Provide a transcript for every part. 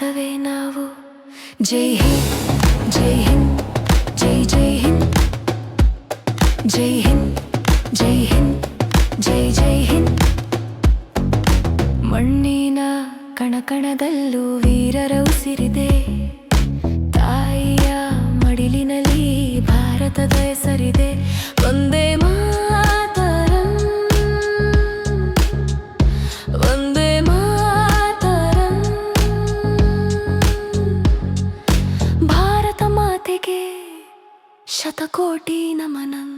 ಭಾರತವೇ ನಾವು. ಜೈ ಹಿಂದ್, ಜೈ ಹಿಂದ್, ಜೈ ಜೈ ಹಿಂದ್, ಜೈ ಹಿಂದ್, ಜೈ ಹಿಂದ್, ಜೈ ಜೈ ಹಿಂದ್. ಮಣ್ಣಿನ ಕಣಕಣದಲ್ಲೂ ವೀರರ ಉಸಿರಿದೆ. ತಾಯಿಯ ಮಡಿಲಿನಲ್ಲಿ ಭಾರತದ ಹೆಸರಿದೆ. ಒಂದೇ ಮಾತರಂ, ಒಂದೇ ಮಾತರಂ. ಭಾರತ ಮಾತೆಗೆ ಶತಕೋಟಿ ನಮನಂ.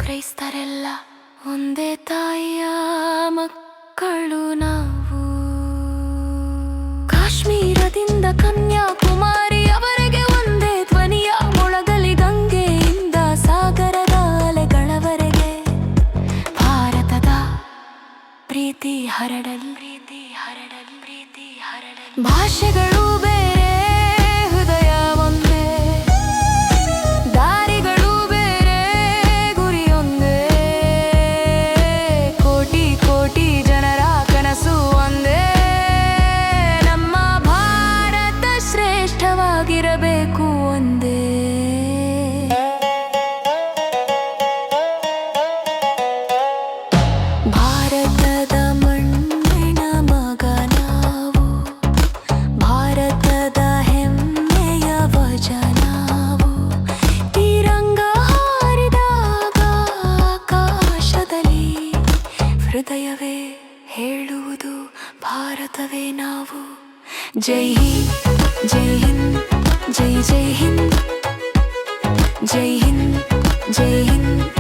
ಕ್ರೈಸ್ತರೆಲ್ಲ ಒಂದೇ ತಾಯಿಯ ಮಕ್ಕಳು ನಾವು. ಕಾಶ್ಮೀರದಿಂದ ಕನ್ಯಾಕುಮಾರಿಯವರೆಗೆ ಒಂದೇ ಧ್ವನಿಯ ಮೊಳಗಲಿ. ಗಂಗೆಯಿಂದ ಸಾಗರದ ಅಲೆಗಳವರೆಗೆ ಭಾರತದ ಪ್ರೀತಿ ಹರಡಲಿ, ಪ್ರೀತಿ ಹರಡಲಿ, ಪ್ರೀತಿ ಹರಡಲಿ. ಭಾಷೆಗಳು ಬೇರೆ, ಹೃದಯ ಒಂದೇ. ದಾರಿಗಳು ಬೇರೆ, ಗುರಿ ಒಂದೇ. ಕೋಟಿ ಕೋಟಿ ಜನರ ಕನಸು ಒಂದೇ. ನಮ್ಮ ಭಾರತ ಶ್ರೇಷ್ಠವಾಗಿರಬೇಕು ಒಂದೇ. ಭಾರತದ ಮಣ್ಣಿನ ಮಗ ನಾವು. ಭಾರತದ ಹೆಮ್ಮೆಯ ಧ್ವಜ ನಾವು. ತಿರಂಗ ಹಾರಿದಾಗ ಆಕಾಶದಲ್ಲಿ ಹೃದಯವೇ ಹೇಳುವುದು ಭಾರತವೇ ನಾವು. ಜೈ ಹಿಂದ್, ಜೈ ಹಿಂದ್, ಜೈ ಜೈ ಹಿಂದ್, ಜೈ ಹಿಂದ್, ಜೈ ಹಿಂದ್.